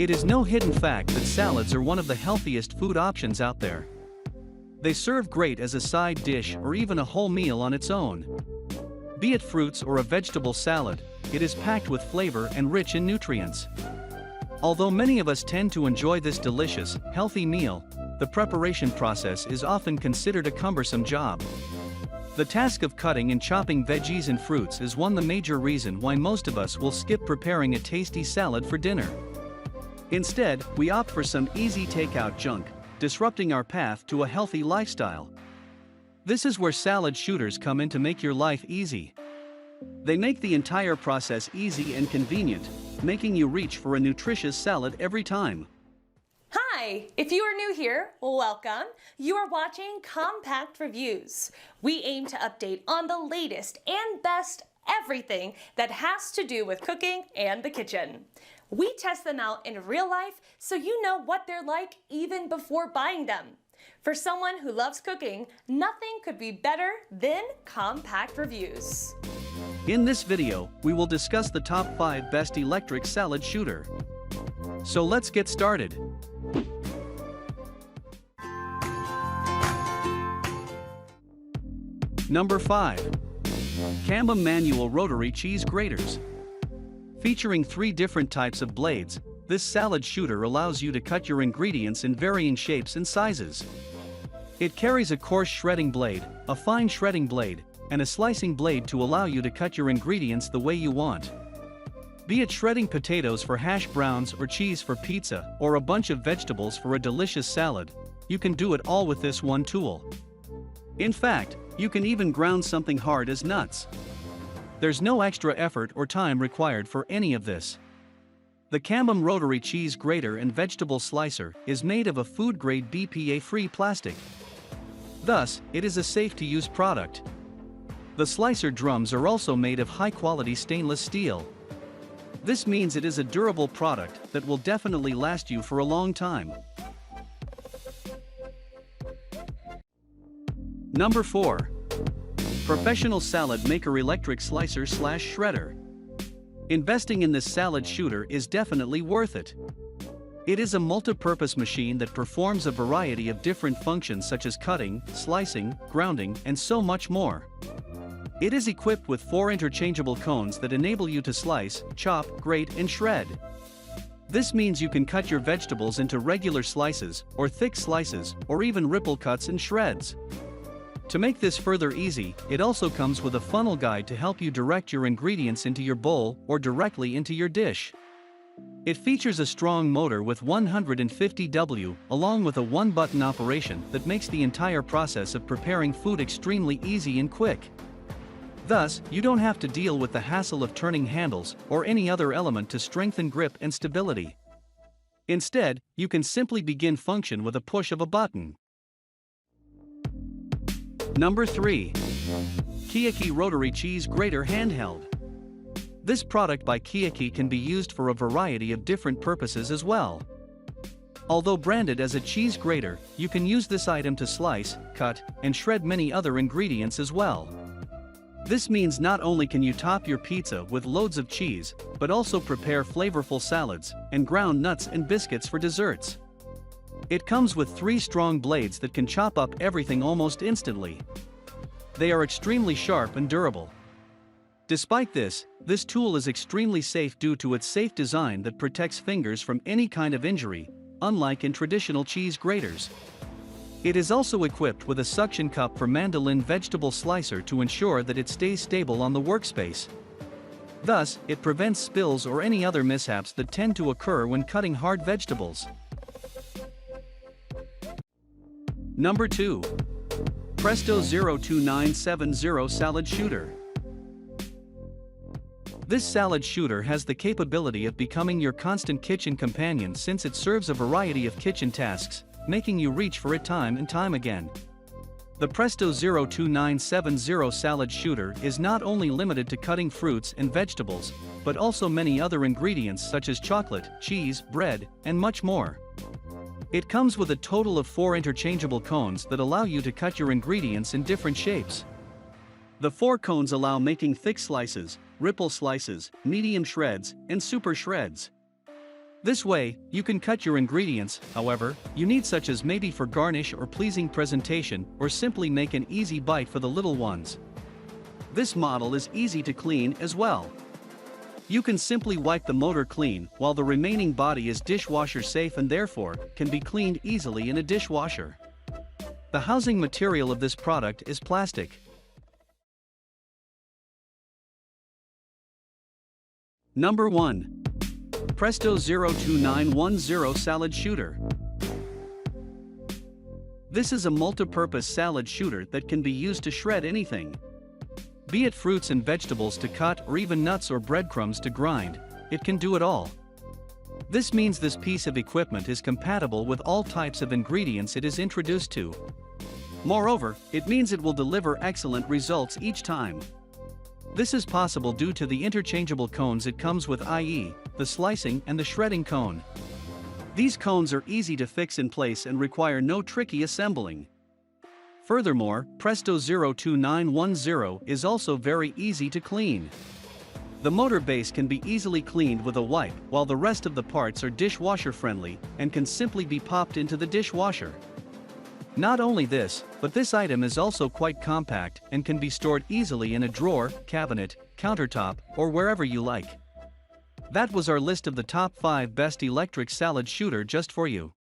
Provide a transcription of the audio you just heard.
It is no hidden fact that salads are one of the healthiest food options out there. They serve great as a side dish or even a whole meal on its own. Be it fruits or a vegetable salad, it is packed with flavor and rich in nutrients. Although many of us tend to enjoy this delicious, healthy meal, the preparation process is often considered a cumbersome job. The task of cutting and chopping veggies and fruits is the major reason why most of us will skip preparing a tasty salad for dinner. Instead, we opt for some easy takeout junk, disrupting our path to a healthy lifestyle. This is where salad shooters come in to make your life easy. They make the entire process easy and convenient, making you reach for a nutritious salad every time. Hi! If you are new here, welcome. You are watching Compact Reviews. We aim to update on the latest and best everything that has to do with cooking and the kitchen. We test them out in real life so you know what they're like even before buying them. For someone who loves cooking, nothing could be better than Compact Reviews. In this video, we will discuss the top 5 best electric salad shooter. So let's get started. Number 5. Cambom Manual Rotary Cheese Graters. Featuring 3 different types of blades, this salad shooter allows you to cut your ingredients in varying shapes and sizes. It carries a coarse shredding blade, a fine shredding blade, and a slicing blade to allow you to cut your ingredients the way you want. Be it shredding potatoes for hash browns or cheese for pizza, or a bunch of vegetables for a delicious salad, you can do it all with this one tool. In fact, you can even ground something hard as nuts. There's no extra effort or time required for any of this. The Cambom Rotary Cheese Grater and Vegetable Slicer is made of a food-grade BPA-free plastic. Thus, it is a safe-to-use product. The slicer drums are also made of high-quality stainless steel. This means it is a durable product that will definitely last you for a long time. Number 4. Professional Salad Maker Electric Slicer/Shredder. Investing in this salad shooter is definitely worth it. It is a multi-purpose machine that performs a variety of different functions such as cutting, slicing, grounding, and so much more. It is equipped with 4 interchangeable cones that enable you to slice, chop, grate, and shred. This means you can cut your vegetables into regular slices, or thick slices, or even ripple cuts and shreds. To make this further easy, it also comes with a funnel guide to help you direct your ingredients into your bowl or directly into your dish. It features a strong motor with 150 W, along with a one-button operation that makes the entire process of preparing food extremely easy and quick. Thus, you don't have to deal with the hassle of turning handles or any other element to strengthen grip and stability. Instead, you can simply begin function with a push of a button. Number 3. KEOUKE Rotary Cheese Grater Handheld. This product by KEOUKE can be used for a variety of different purposes as well. Although branded as a cheese grater, you can use this item to slice, cut, and shred many other ingredients as well. This means not only can you top your pizza with loads of cheese, but also prepare flavorful salads and ground nuts and biscuits for desserts. It comes with 3 strong blades that can chop up everything almost instantly. They are extremely sharp and durable. Despite this tool is extremely safe due to its safe design that protects fingers from any kind of injury, unlike in traditional cheese graters. It is also equipped with a suction cup for mandolin vegetable slicer to ensure that it stays stable on the workspace. Thus, it prevents spills or any other mishaps that tend to occur when cutting hard vegetables. Number 2. Presto 02970 Salad Shooter. This salad shooter has the capability of becoming your constant kitchen companion since it serves a variety of kitchen tasks, making you reach for it time and time again. The Presto 02970 Salad Shooter is not only limited to cutting fruits and vegetables, but also many other ingredients such as chocolate, cheese, bread, and much more. It comes with a total of 4 interchangeable cones that allow you to cut your ingredients in different shapes. The 4 cones allow making thick slices, ripple slices, medium shreds, and super shreds. This way, you can cut your ingredients, however, you need such as maybe for garnish or pleasing presentation or simply make an easy bite for the little ones. This model is easy to clean as well. You can simply wipe the motor clean while the remaining body is dishwasher safe and therefore can be cleaned easily in a dishwasher. The housing material of this product is plastic. Number 1. Presto 02910 Salad Shooter. This is a multi-purpose salad shooter that can be used to shred anything. Be it fruits and vegetables to cut or even nuts or breadcrumbs to grind, it can do it all. This means this piece of equipment is compatible with all types of ingredients it is introduced to. Moreover, it means it will deliver excellent results each time. This is possible due to the interchangeable cones it comes with, i.e., the slicing and the shredding cone. These cones are easy to fix in place and require no tricky assembling. Furthermore, Presto 02910 is also very easy to clean. The motor base can be easily cleaned with a wipe while the rest of the parts are dishwasher friendly and can simply be popped into the dishwasher. Not only this, but this item is also quite compact and can be stored easily in a drawer, cabinet, countertop, or wherever you like. That was our list of the top 5 best electric salad shooter just for you.